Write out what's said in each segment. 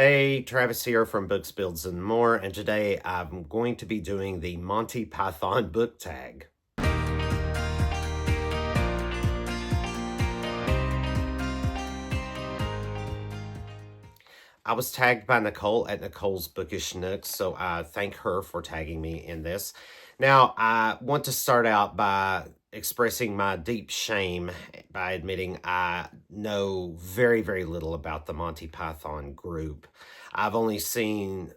Hey, Travis here from Books, Builds, and More, and today I'm going to be doing the Monty Python book tag. I was tagged by Nicole at Nicole's Bookish Nook, so I thank her for tagging me in this. Now, I want to start out by expressing my deep shame by admitting I know very, very little about the Monty Python group. I've only seen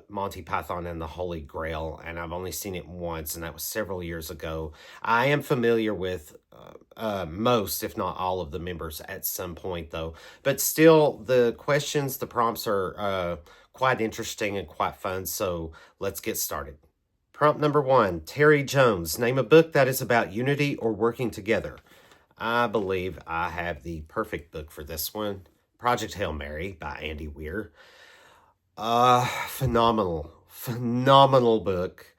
Monty Python and the Holy Grail, and I've only seen it once, and that was several years ago. I am familiar with most, if not all, of the members at some point, though. But still, the questions, the prompts are quite interesting and quite fun, so let's get started. Prompt number 1, Terry Jones. Name a book that is about unity or working together. I believe I have the perfect book for this one. Project Hail Mary by Andy Weir. Phenomenal book.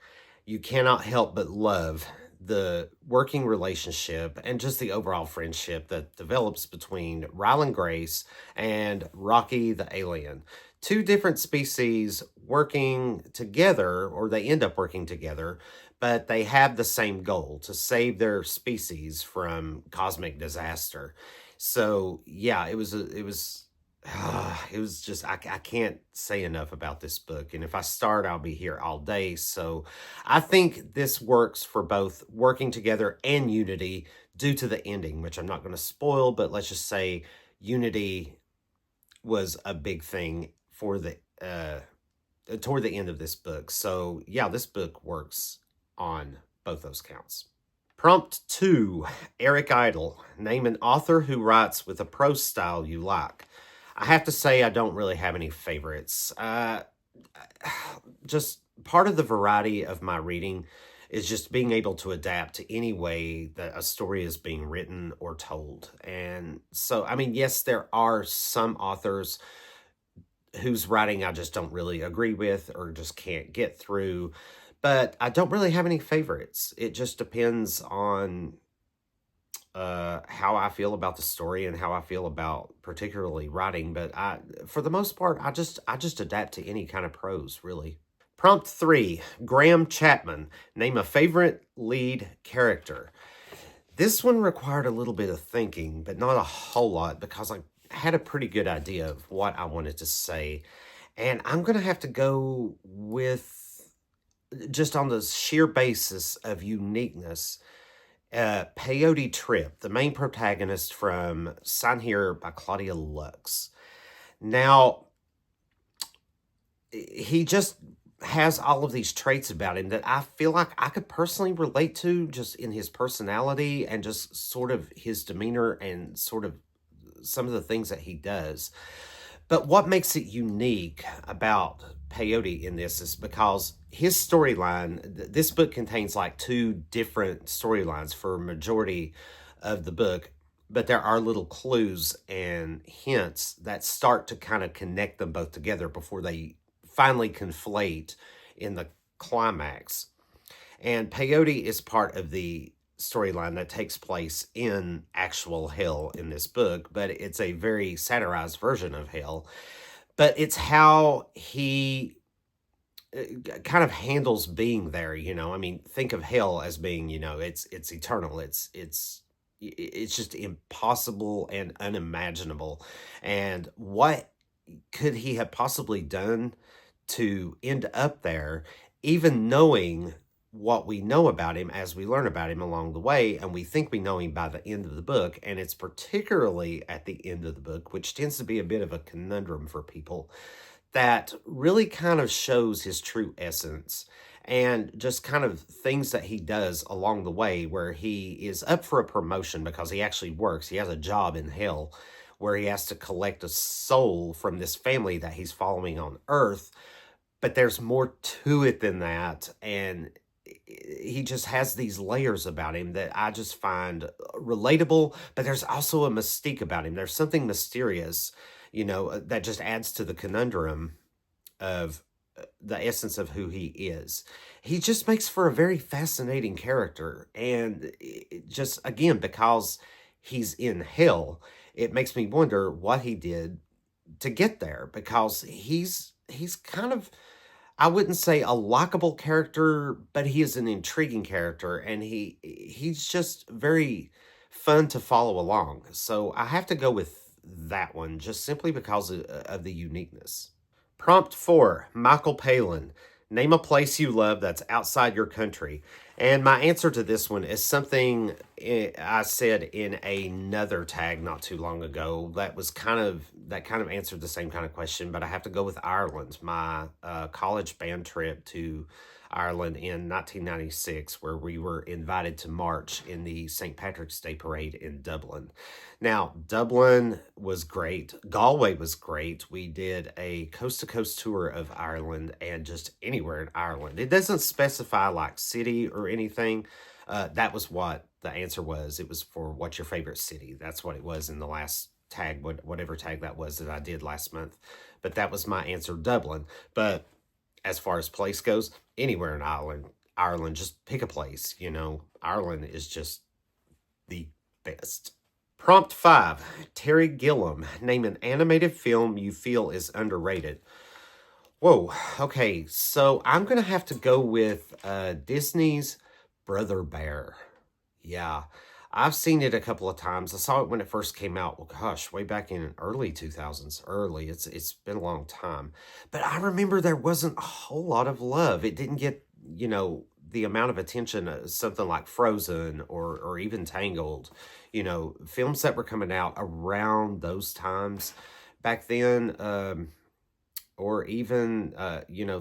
You cannot help but love the working relationship and just the overall friendship that develops between Ryland Grace and Rocky the alien. Two different species working together, or they end up working together, but they have the same goal, to save their species from cosmic disaster. So yeah, it was just, I can't say enough about this book. And if I start, I'll be here all day. So I think this works for both working together and unity due to the ending, which I'm not going to spoil, but let's just say unity was a big thing for the, toward the end of this book. So yeah, this book works on both those counts. Prompt 2, Eric Idle. Name an author who writes with a prose style you like. I have to say I don't really have any favorites. Just part of the variety of my reading is just being able to adapt to any way that a story is being written or told. And so, I mean, yes, there are some authors whose writing I just don't really agree with or just can't get through, but I don't really have any favorites. It just depends on how I feel about the story and how I feel about particularly writing. But for the most part, I just adapt to any kind of prose, really. Prompt 3, Graham Chapman. Name a favorite lead character. This one required a little bit of thinking, but not a whole lot, because I had a pretty good idea of what I wanted to say. And I'm going to have to go with, just on the sheer basis of uniqueness, Peyote Trip, the main protagonist from Sign Here by Claudia Lux. Now, he just has all of these traits about him that I feel like I could personally relate to, just in his personality and just sort of his demeanor and sort of some of the things that he does. But what makes it unique about Peyote in this is because his storyline, this book contains like 2 different storylines for a majority of the book, but there are little clues and hints that start to kind of connect them both together before they finally conflate in the climax. And Peyote is part of the storyline that takes place in actual hell in this book, but it's a very satirized version of hell. But it's how he kind of handles being there, you know. I mean, think of hell as being, you know, it's eternal. It's just impossible and unimaginable. And what could he have possibly done to end up there, even knowing what we know about him as we learn about him along the way, and we think we know him by the end of the book, and it's particularly at the end of the book, which tends to be a bit of a conundrum for people, that really kind of shows his true essence and just kind of things that he does along the way, where he is up for a promotion because he actually works. He has a job in hell where he has to collect a soul from this family that he's following on Earth, but there's more to it than that, and he just has these layers about him that I just find relatable, but there's also a mystique about him. There's something mysterious, you know, that just adds to the conundrum of the essence of who he is. He just makes for a very fascinating character, and just, again, because he's in hell, it makes me wonder what he did to get there, because he's kind of, I wouldn't say a likable character, but he is an intriguing character, and he's just very fun to follow along. So I have to go with that one, just simply because of the uniqueness. Prompt 4, Michael Palin. Name a place you love that's outside your country. And my answer to this one is something I said in another tag not too long ago. That kind of answered the same kind of question, but I have to go with Ireland. My college band trip to Ireland in 1996, where we were invited to march in the St. Patrick's Day parade in Dublin. Now, Dublin was great. Galway was great. We did a coast to coast tour of Ireland and just anywhere in Ireland. It doesn't specify like city or anything. That was what the answer was. It was for what's your favorite city. That's what it was in the last tag, whatever tag that was that I did last month. But that was my answer, Dublin. But as far as place goes, anywhere in Ireland, just pick a place. Ireland is just the best. Prompt 5, Terry Gilliam. Name an animated film you feel is underrated. Whoa, okay, so I'm going to have to go with Disney's Brother Bear. Yeah, I've seen it a couple of times. I saw it when it first came out. Well, gosh, way back in early 2000s. It's been a long time. But I remember there wasn't a whole lot of love. It didn't get, the amount of attention something like Frozen or even Tangled. Films that were coming out around those times back then, or even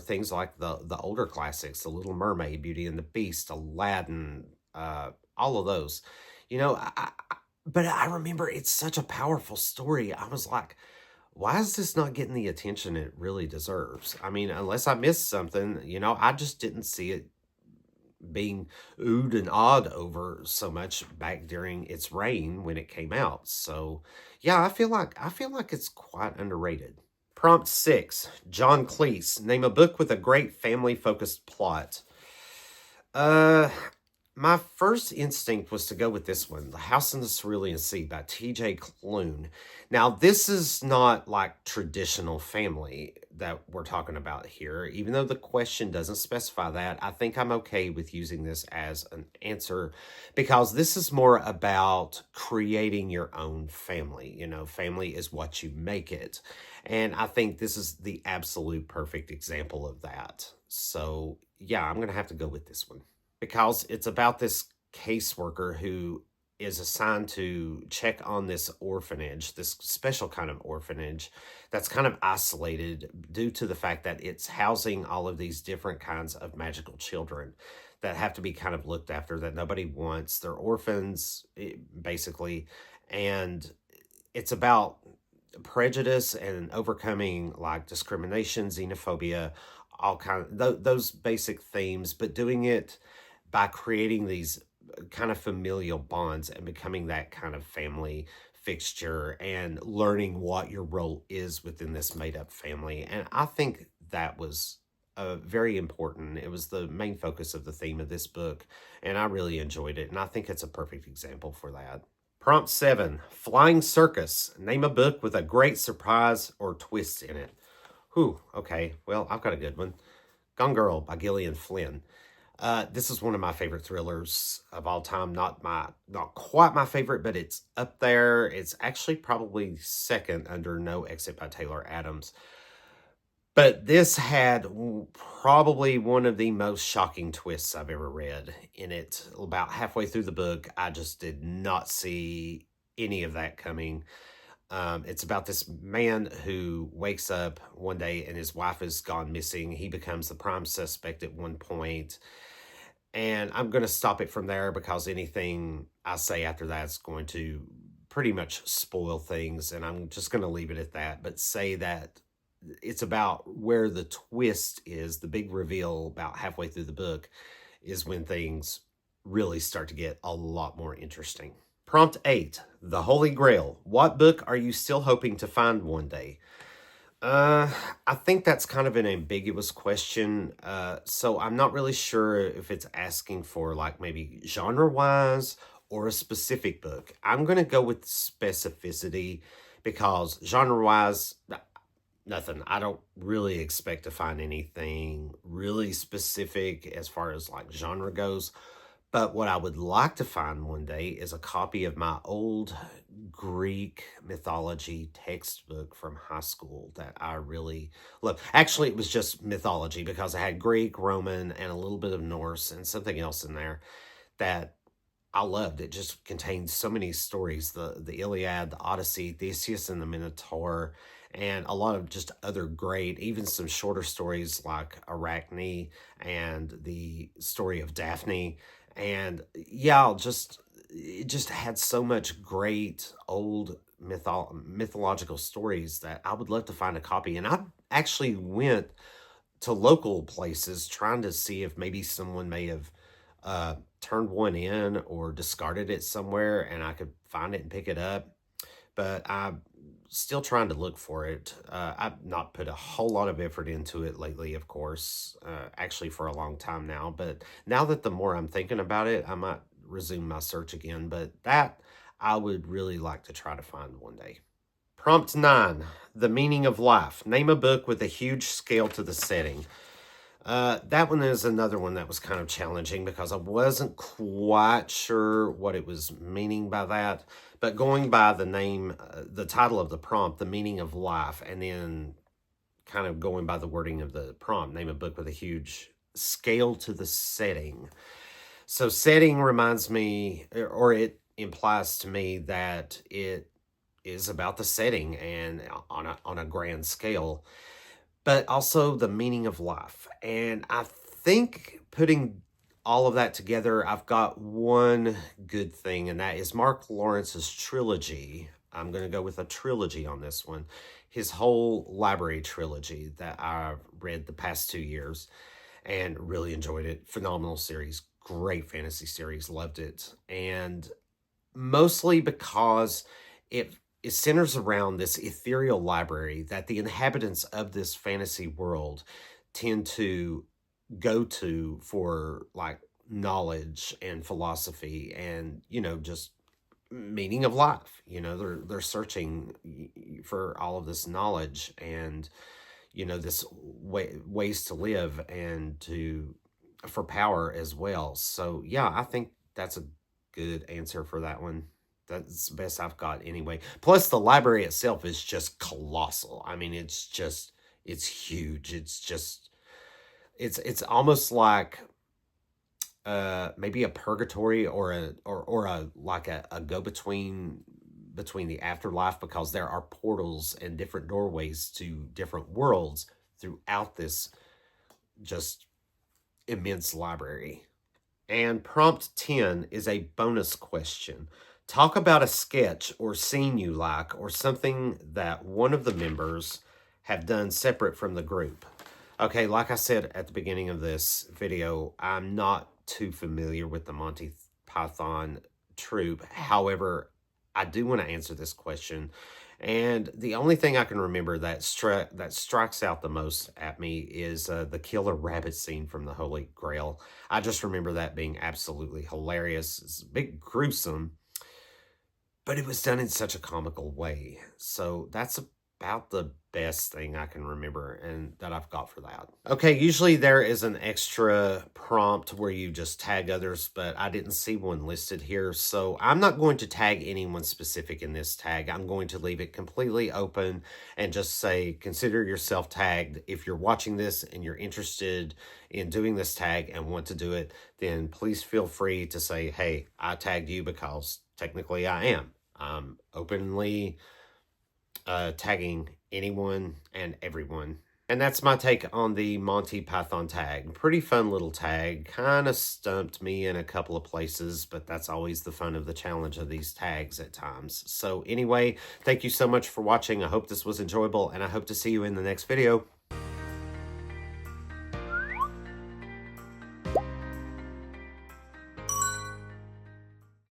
things like the older classics, The Little Mermaid, Beauty and the Beast, Aladdin, all of those. But I remember it's such a powerful story. I was like, why is this not getting the attention it really deserves? I mean, unless I missed something, I just didn't see it being oohed and awed over so much back during its reign when it came out. So yeah, I feel like it's quite underrated. Prompt 6, John Cleese. Name a book with a great family-focused plot. Uh, my first instinct was to go with this one, The House in the Cerulean Sea by T.J. Klune. Now, this is not like traditional family that we're talking about here. Even though the question doesn't specify that, I think I'm okay with using this as an answer, because this is more about creating your own family. Family is what you make it. And I think this is the absolute perfect example of that. So, yeah, I'm going to have to go with this one, because it's about this caseworker who is assigned to check on this orphanage, this special kind of orphanage that's kind of isolated due to the fact that it's housing all of these different kinds of magical children that have to be kind of looked after, that nobody wants. They're orphans, basically. And it's about prejudice and overcoming like discrimination, xenophobia, all kind of those basic themes, but doing it by creating these kind of familial bonds and becoming that kind of family fixture and learning what your role is within this made up family. And I think that was very important. It was the main focus of the theme of this book, and I really enjoyed it. And I think it's a perfect example for that. Prompt 7, Flying Circus. Name a book with a great surprise or twist in it. Whew, okay, well, I've got a good one. Gone Girl by Gilliam Flynn. This is one of my favorite thrillers of all time. Not quite my favorite, but it's up there. It's actually probably second under No Exit by Taylor Adams. But this had probably one of the most shocking twists I've ever read in it. About halfway through the book, I just did not see any of that coming. It's about this man who wakes up one day and his wife has gone missing. He becomes the prime suspect at one point. And I'm going to stop it from there, because anything I say after that is going to pretty much spoil things. And I'm just going to leave it at that. But say that it's about where the twist is, the big reveal about halfway through the book is when things really start to get a lot more interesting. Prompt 8, The Holy Grail. What book are you still hoping to find one day? I think that's kind of an ambiguous question. So I'm not really sure if it's asking for like maybe genre-wise or a specific book. I'm going to go with specificity, because genre-wise, nothing. I don't really expect to find anything really specific as far as like genre goes. But what I would like to find one day is a copy of my old Greek mythology textbook from high school that I really love. Actually, it was just mythology because I had Greek, Roman, and a little bit of Norse and something else in there that I loved. It just contained so many stories, the Iliad, the Odyssey, Theseus and the Minotaur, and a lot of just other great, even some shorter stories like Arachne and the story of Daphne. And yeah, just it just had so much great old mythological stories that I would love to find a copy. And I actually went to local places trying to see if maybe someone may have turned one in or discarded it somewhere and I could find it and pick it up. But I'm still trying to look for it. I've not put a whole lot of effort into it lately, of course, actually for a long time now. But now that the more I'm thinking about it, I might resume my search again. But that I would really like to try to find one day. Prompt 9, The Meaning of Life. Name a book with a huge scale to the setting. That one is another one that was kind of challenging because I wasn't quite sure what it was meaning by that. But going by the name, the title of the prompt, The Meaning of Life, and then kind of going by the wording of the prompt, name a book with a huge scale to the setting. So setting reminds me, or it implies to me that it is about the setting and on a grand scale, but also the meaning of life. And I think putting all of that together, I've got one good thing, and that is Mark Lawrence's trilogy. I'm going to go with a trilogy on this one. His whole library trilogy that I've read the past 2 years and really enjoyed it. Phenomenal series, great fantasy series, loved it. And mostly because it centers around this ethereal library that the inhabitants of this fantasy world tend to go to for like knowledge and philosophy and just meaning of life. They're searching for all of this knowledge and this ways to live and to for power as well. So yeah, I think that's a good answer for that one. That's the best I've got anyway. Plus, the library itself is just colossal. I mean, it's huge. It's almost like maybe a purgatory or a like a go between the afterlife, because there are portals and different doorways to different worlds throughout this just immense library. And prompt 10 is a bonus question. Talk about a sketch or scene you like or something that one of the members have done separate from the group. Okay, like I said at the beginning of this video, I'm not too familiar with the Monty Python troupe. However, I do want to answer this question. And the only thing I can remember that strikes out the most at me is the killer rabbit scene from the Holy Grail. I just remember that being absolutely hilarious. It's a bit gruesome, but it was done in such a comical way. So that's about the best thing I can remember and that I've got for that. Okay, usually there is an extra prompt where you just tag others, but I didn't see one listed here. So I'm not going to tag anyone specific in this tag. I'm going to leave it completely open and just say, consider yourself tagged. If you're watching this and you're interested in doing this tag and want to do it, then please feel free to say, hey, I tagged you, because technically I am. I'm openly tagging anyone and everyone. And that's my take on the Monty Python tag. Pretty fun little tag. Kind of stumped me in a couple of places, but that's always the fun of the challenge of these tags at times. So anyway, thank you so much for watching. I hope this was enjoyable, and I hope to see you in the next video.